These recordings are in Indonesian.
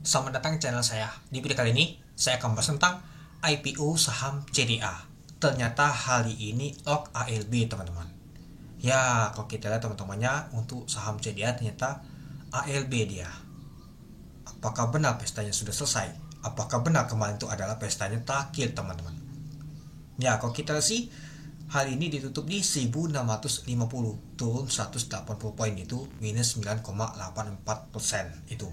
Selamat datang ke channel saya. Di video kali ini, saya akan bahas tentang IPO saham CDA. Ternyata hari ini lock ALB, teman-teman. Ya, kalau kita lihat teman-temannya, untuk saham CDA ternyata ALB dia. Apakah benar pestanya sudah selesai? Apakah benar kemarin itu adalah pestanya terakhir, teman-teman? Ya, kalau kita sih, hari ini ditutup di 1650, turun 180 poin, itu minus 9,84% itu.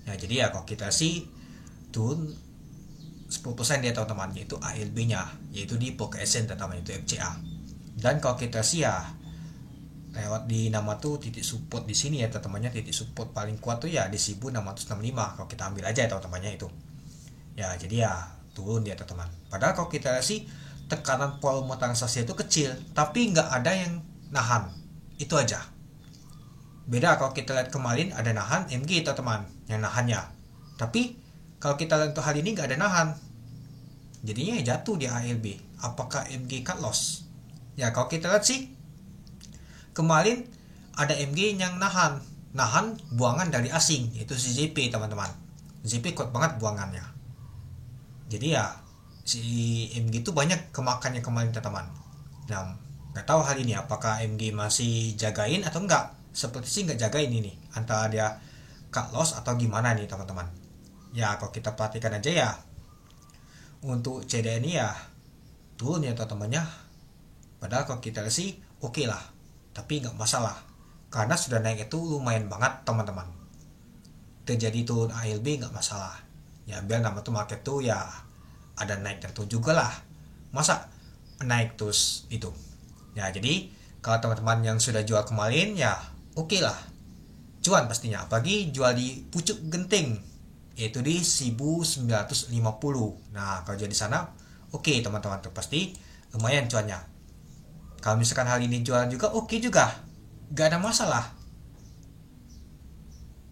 Ya, jadi ya kalau kita sih turun 10% dia teman-teman, yaitu ALB-nya, yaitu di Pokessen teman-teman, itu FCA. Dan kalau kita sih ya lewat di nama tuh titik support di sini ya teman-temannya, titik support paling kuat tuh ya di 1665 kalau kita ambil aja ya teman-temannya itu. Ya, jadi ya turun dia teman-teman. Padahal kalau kita sih tekanan volume transaksi itu kecil, tapi nggak ada yang nahan. Itu aja. Beda kalau kita lihat kemarin ada nahan MG teman-teman, yang nahannya. Tapi kalau kita lihat untuk hari ini nggak ada nahan, jadinya jatuh di ALB. Apakah MG cut loss? Ya kalau kita lihat sih kemarin ada MG yang nahan buangan dari asing, yaitu si ZP teman-teman. ZP kuat banget buangannya. Jadi ya si MG itu banyak kemakannya kemarin teman-teman. Nah, nggak tahu hari ini apakah MG masih jagain atau enggak. Seperti sih nggak jagain ini, antara dia cut loss atau gimana nih teman-teman. Ya kalau kita perhatikan aja ya, untuk CDA ini ya turun ya teman-temannya. Padahal kalau kita lihat sih oke lah, tapi nggak masalah karena sudah naik itu lumayan banget teman-teman. Terjadi turun ALB nggak masalah. Ya biar nama tuh market tuh ya ada naik dan turun juga lah. Masa naik terus itu. Ya jadi kalau teman-teman yang sudah jual kemarin ya oke lah, cuan pastinya, apalagi jual di pucuk genting, yaitu di 1950. Nah kalau jual di sana oke teman-teman, tuh pasti lumayan cuannya. Kalau misalkan hari ini jual juga oke juga, gak ada masalah.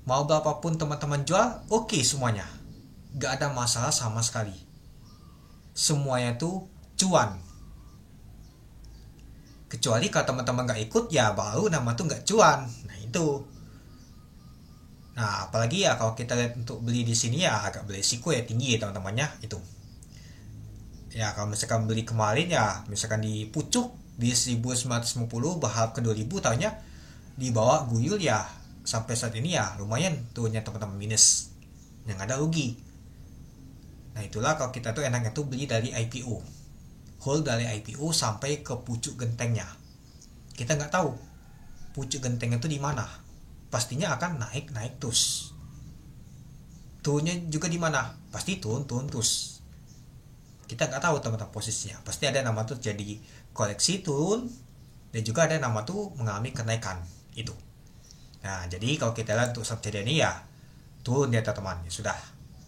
Mau berapapun teman-teman jual oke semuanya, gak ada masalah sama sekali. Semuanya tuh cuan. Kecuali kalau teman-teman gak ikut ya baru nama tuh gak cuan. Nah itu. Nah apalagi ya kalau kita lihat untuk beli di sini ya agak beresiko ya, tinggi ya teman-temannya itu. Ya kalau misalkan beli kemarin ya misalkan di pucuk di 1950 berharap ke 2000, tahunya dibawa guyul ya sampai saat ini ya lumayan turunnya teman-teman, minus yang ada rugi. Nah itulah kalau kita tuh enaknya tuh beli dari IPO, hold dari IPO sampai ke pucuk gentengnya. Kita nggak tahu pucuk gentengnya itu di mana, pastinya akan naik terus. Turunnya juga di mana, pasti turun terus. Kita nggak tahu teman-teman posisinya, pasti ada nama tuh jadi koleksi turun, dan juga ada nama tuh mengalami kenaikan itu. Nah jadi kalau kita lihat untuk subsidi ini ya turun ya teman-teman, ya sudah,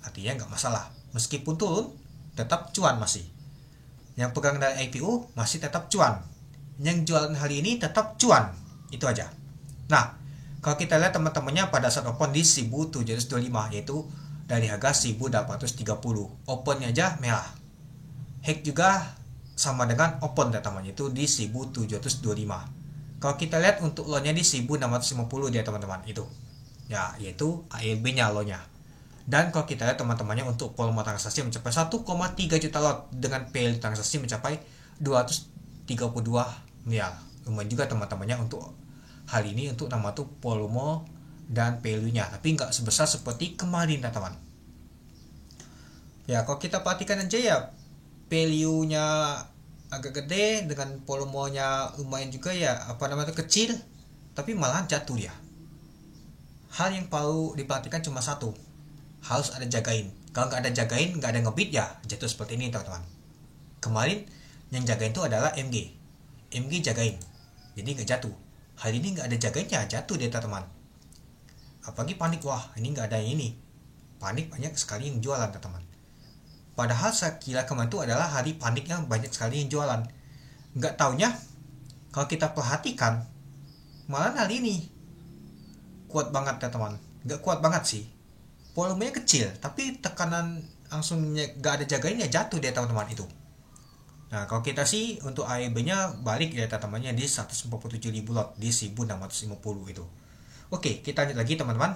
artinya nggak masalah. Meskipun turun tetap cuan masih. Yang pegang dari IPO masih tetap cuan. Yang jualan hari ini tetap cuan. Itu aja. Nah, kalau kita lihat teman-temannya pada saat open di 1725, yaitu dari harga 1830. Opennya aja merah. Hack juga sama dengan open teman-teman, itu di 1725. Kalau kita lihat untuk low-nya di 1650 dia teman-teman itu. Ya, yaitu ALB-nya low-nya. Dan kalau kita lihat teman-temannya untuk volume transaksi mencapai 1,3 juta lot dengan value transaksi mencapai 232 miliar. Lumayan juga teman-temannya untuk hari ini untuk nama tuh volume dan value-nya, tapi nggak sebesar seperti kemarin teman-teman. Ya kalau kita perhatikan aja ya value-nya agak gede dengan volumenya lumayan juga ya kecil, tapi malah jatuh dia. Hal yang perlu diperhatikan cuma satu, harus ada jagain. Kalau nggak ada jagain, nggak ada ngebit ya jatuh seperti ini teman-teman. Kemarin yang jagain itu adalah MG jagain, jadi nggak jatuh. Hari ini nggak ada jagainnya, jatuh dia teman-teman. Apalagi panik, wah ini nggak ada yang ini, panik banyak sekali yang jualan teman-teman. Padahal saya kira kemarin itu adalah hari paniknya banyak sekali yang jualan. Nggak taunya kalau kita perhatikan malah hari ini kuat banget teman-teman. Nggak kuat banget sih, volumenya kecil, tapi tekanan langsungnya gak ada jagainnya, jatuh dia teman-teman itu. Nah kalau kita sih untuk AEB-nya balik ya teman-temannya di 147.000 lot di 1650 itu. Oke, kita lanjut lagi teman-teman.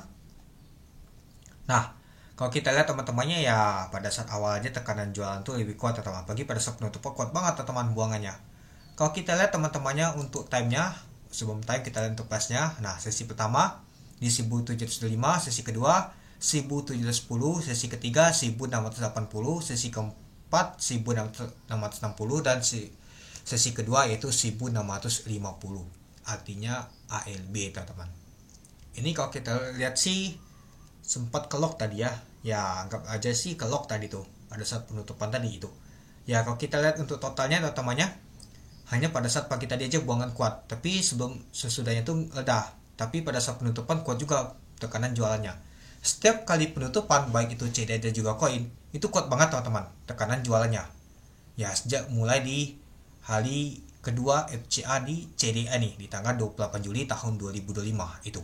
Nah Kalau kita lihat teman-temannya ya pada saat awal aja tekanan jualan tuh lebih kuat teman-teman. Apalagi pada saat penutupan kuat banget teman-teman buangannya. Kalau kita lihat teman-temannya untuk time-nya, sebelum time kita lihat untuk price-nya. Nah, sesi pertama di 1705, sesi kedua 1710, sesi ketiga 1680, sesi keempat 1660 dan sesi kedua yaitu 1650. Artinya ALB teman-teman. Ini kalau kita lihat sih sempat kelok tadi ya. Ya anggap aja sih kelok tadi tuh pada saat penutupan tadi itu. Ya kalau kita lihat untuk totalnya teman-temannya hanya pada saat pagi tadi aja buangan kuat, tapi sesudahnya tuh reda. Tapi pada saat penutupan kuat juga tekanan jualannya. Setiap kali penutupan baik itu CDI dan juga koin itu kuat banget teman-teman tekanan jualannya. Ya sejak mulai di hari kedua FCA di CDI nih di tanggal 28 Juli tahun 2025 itu.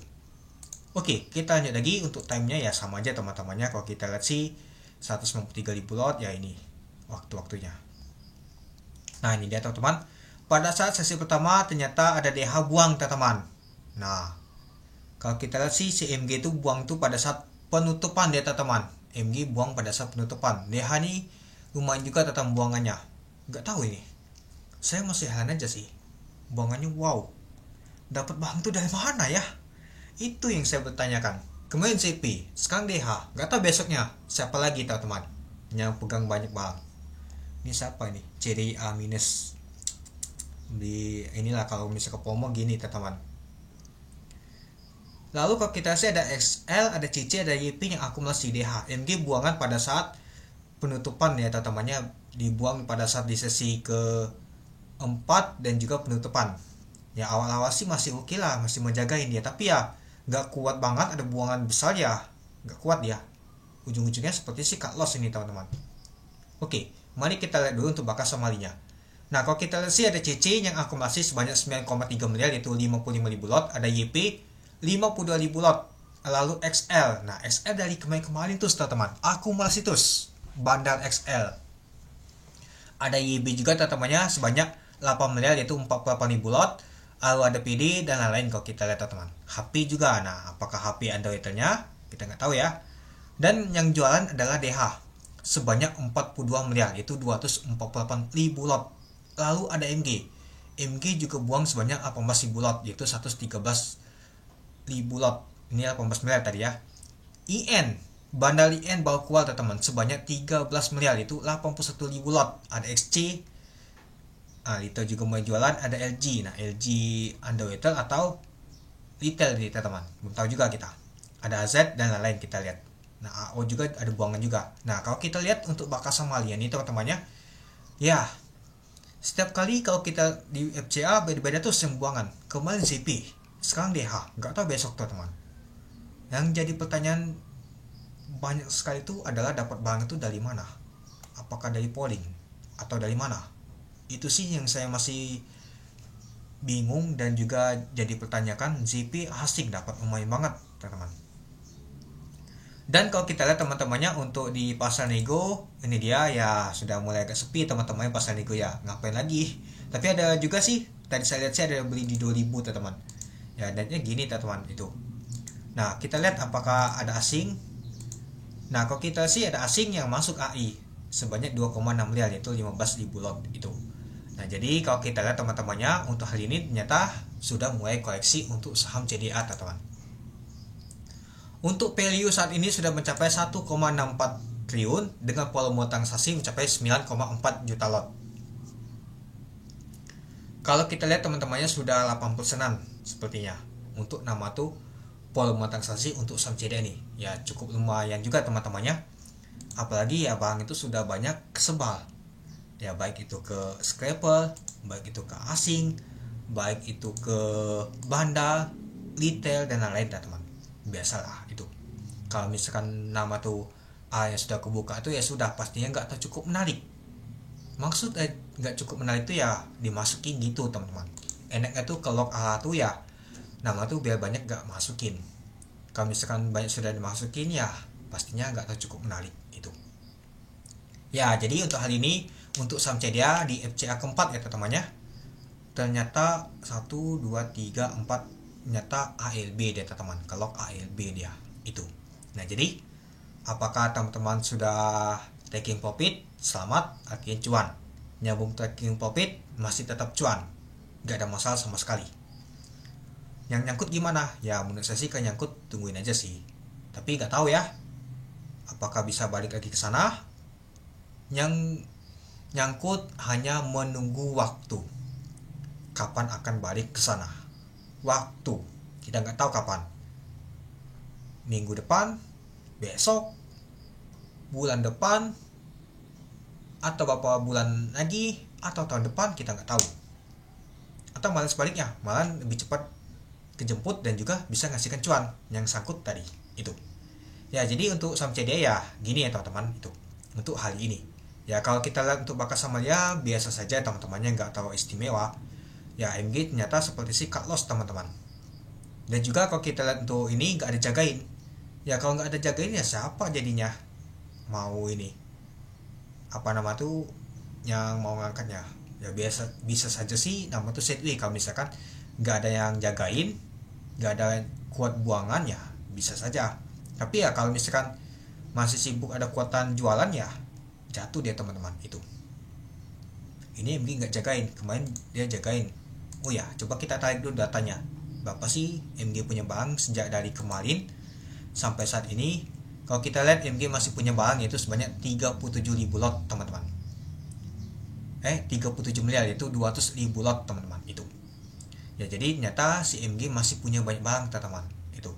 Oke, kita lanjut lagi untuk time-nya ya sama aja teman-temannya. Kalau kita lihat sih 193.000 lot ya ini waktu-waktunya. Nah, ini dia teman-teman. Pada saat sesi pertama ternyata ada DH buang teman-teman. Nah, kalau kita lihat sih si MG itu buang tuh pada saat penutupan dia teman-teman. MG buang pada saat penutupan. DH nih lumayan juga teman buangannya. Nggak tahu ini. Saya masih heran aja sih. Buangannya wow. Dapat bang tuh dari mana ya? Itu yang saya bertanyakan. Kemarin CP, sekarang DH. Gak tahu besoknya siapa lagi teman-teman yang pegang banyak bang. Ini siapa ini? CDA minus. Di inilah kalau misalnya ke Pomo gini teman-teman. Lalu kalau kita lihat ada XL, ada CC, ada YP yang akumulasi DH. MG buangan pada saat penutupan ya teman-temannya, dibuang pada saat di sesi ke-4 dan juga penutupan. Ya awal-awal sih masih oke lah, masih menjagain dia, tapi ya nggak kuat banget, ada buangan besar ya nggak kuat ya, ujung-ujungnya seperti si cut loss ini teman-teman. Oke, mari kita lihat dulu untuk bakas somalinya. Nah kalau kita lihat sih ada CC yang akumulasi sebanyak 9,3 miliar yaitu 55.000 lot, ada YP 52.000 lot, lalu XL. Nah XL dari kemarin tuh teman-teman akumulasi terus bandar XL. Ada YB juga teman-temannya sebanyak 8 miliar yaitu 48.000 lot. Lalu ada PD dan lain-lain kalau kita lihat teman-teman. HP juga. Nah, apakah HP Android-nya? Kita nggak tahu ya. Dan yang jualan adalah DH sebanyak 42 miliar yaitu 248.000 lot. Lalu ada MG. MG juga buang sebanyak 18.000 lot yaitu 113.000 lot. Ini 18 miliar tadi ya. IN bandar IN baru keluar teman-teman sebanyak 13 miliar yaitu 81.000 lot. Ada XC. Itu juga mau jualan, ada LG. Nah LG underwater atau retail nih teman-teman, belum tahu juga kita. Ada AZ dan lain-lain kita lihat. Nah AO juga ada buangan juga. Nah kalau kita lihat untuk bakas Somalia ini teman-temannya, ya setiap kali kalau kita di FCA beda-beda tuh yang buangan. Kemarin CP, sekarang DH, nggak tahu besok teman-teman. Yang jadi pertanyaan banyak sekali itu adalah dapat barang itu dari mana? Apakah dari polling atau dari mana? Itu sih yang saya masih bingung dan juga jadi pertanyakan. ZP asik dapat lumayan banget teman-teman. Dan kalau kita lihat teman-temannya untuk di pasar nego, ini dia ya sudah mulai agak sepi teman-temannya pasar nego ya, ngapain lagi. Tapi ada juga sih, tadi saya lihat sih ada beli di 2000 teman-teman. Ya datanya gini teman-teman itu. Nah kita lihat apakah ada asing. Nah kalau kita sih ada asing yang masuk AI sebanyak 2,6 miliar yaitu 15.000 lot itu. Nah jadi kalau kita lihat teman-temannya untuk hal ini ternyata sudah mulai koleksi untuk saham CDA teman-teman. Untuk value saat ini sudah mencapai 1,64 triliun dengan volume transaksi mencapai 9,4 juta lot. Kalau kita lihat teman-temannya sudah 80%-an sepertinya untuk nama tuh volume transaksi untuk saham CDA nih. Ya cukup lumayan juga teman-temannya. Apalagi ya bang itu sudah banyak kesebal. Ya baik itu ke scraper, baik itu ke asing, baik itu ke bandar, retail dan lain-lain teman. Biasalah itu. Kalau misalkan nama tuh yang sudah kebuka itu ya sudah pastinya nggak cukup menarik. Maksud nggak cukup menarik itu ya dimasukin gitu teman-teman. Enaknya tuh kalau tuh ya nama tuh biar banyak nggak masukin. Kalau misalkan banyak sudah dimasukin ya pastinya nggak cukup menarik itu. Ya jadi untuk hal ini untuk saham CDA di FCA keempat ya teman-temannya, ternyata 1, 2, 3, 4 ternyata ALB dia teman-teman. Kalau ALB dia itu. Nah jadi Apakah teman-teman sudah taking profit? Selamat, artinya cuan. Nyambung taking profit masih tetap cuan, nggak ada masalah sama sekali. Yang nyangkut gimana? Ya menurut saya sih kan nyangkut, tungguin aja sih. Tapi nggak tahu ya, apakah bisa balik lagi ke sana. Yang nyangkut hanya menunggu waktu. Kapan akan balik ke sana? Waktu kita nggak tahu kapan. Minggu depan, besok, bulan depan, atau beberapa bulan lagi, atau tahun depan, kita nggak tahu. Atau malah sebaliknya, malah lebih cepat kejemput dan juga bisa ngasihkan cuan yang sangkut tadi itu. Ya jadi untuk saham CDA ya gini ya teman-teman, itu untuk hal ini. Ya kalau kita lihat untuk Bakas Samalia biasa saja teman-temannya, nggak tahu istimewa. Ya AMG ternyata seperti si cut loss teman-teman. Dan juga kalau kita lihat untuk ini nggak ada jagain. Ya kalau nggak ada jagain ya siapa jadinya mau ini apa nama tuh yang mau ngangkatnya. Ya biasa bisa saja sih nama tuh sideways kalau misalkan nggak ada yang jagain, nggak ada kuat buangan ya bisa saja. Tapi ya kalau misalkan masih sibuk ada kuatan jualan ya jatuh dia teman-teman itu. Ini MG nggak jagain, kemarin dia jagain. Oh ya coba kita tarik dulu datanya. Berapa sih MG punya barang sejak dari kemarin sampai saat ini? Kalau kita lihat MG masih punya barang yaitu sebanyak 37.000 lot teman-teman. 37 miliar yaitu 200.000 lot teman-teman itu. Ya jadi ternyata si MG masih punya banyak barang teman-teman itu.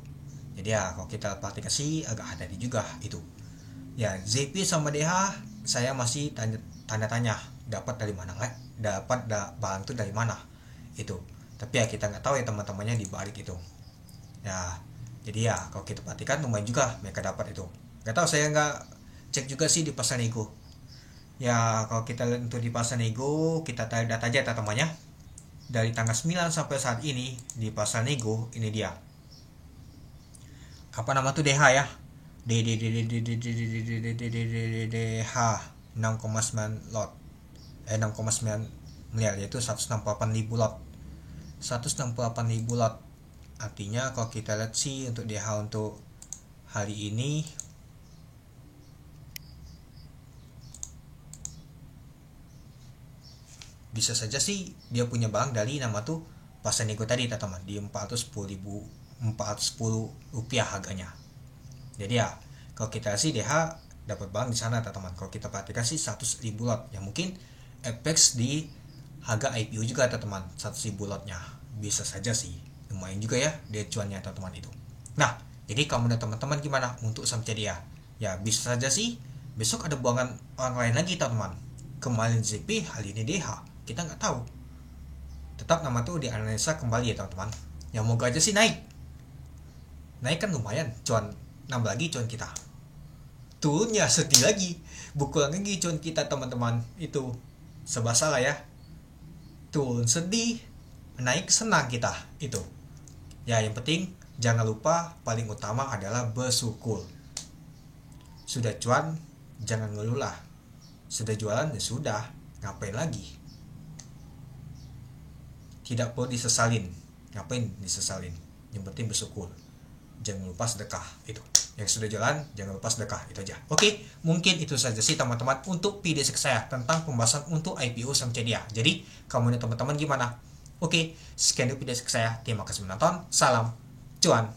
Jadi ya kalau kita perhatikan sih agak hati-hati juga itu. Ya ZP sama DH saya masih tanda-tanya dapat dari mana, dapat barang itu dari mana itu. Tapi ya kita nggak tahu ya teman-temannya di balik itu. Ya jadi ya kalau kita perhatikan lumayan juga mereka dapat itu. Nggak tahu, saya nggak cek juga sih di pasar nego. Ya kalau kita lihat untuk di pasar nego kita tarik data aja teman-temannya. Dari tanggal 9 sampai saat ini di pasar nego ini dia. Apa nama tuh DH ya? DH 6,9 lot. 6,9 miliar yaitu 168.000 lot. 168.000 lot. Artinya kalau kita lihat sih untuk DH untuk hari ini bisa saja sih dia punya barang dari nama tuh pasar nego tadi teman-teman di 410 rupiah harganya. Jadi ya kalau kita sih DH dapat barang di sana teman-teman. Kalau kita perhatikan sih 100.000 lot yang mungkin apex di harga IPO juga teman-teman. 100.000 lotnya bisa saja sih, lumayan juga ya dia cuannya teman-teman itu. Nah jadi kamu dan teman-teman gimana untuk saham CDA? Ya bisa saja sih besok ada buangan orang lain lagi teman-teman. Kemarin ZP, hari ini DH, kita nggak tahu. Tetap nama tuh dianalisa kembali ya teman-teman. Yang moga aja sih naik kan lumayan, cuan nambah lagi cuan kita. Turunnya sedih lagi, bukulan lagi cuan kita teman-teman itu. Serba salah ya. Turun sedih, naik senang kita itu. Ya yang penting jangan lupa paling utama adalah bersyukur. Sudah cuan jangan ngeluh lah. Sudah jualan ya sudah, ngapain lagi? Tidak perlu disesalin. Ngapain disesalin? Yang penting bersyukur. Jangan lupa sedekah itu. Yang sudah jalan jangan lupa sedekah, itu aja. Oke, mungkin itu saja sih teman-teman untuk video saya tentang pembahasan untuk IPO saham CDA. Jadi kamu dan teman-teman gimana? Oke, sekian dulu video saya. Terima kasih menonton. Salam cuan.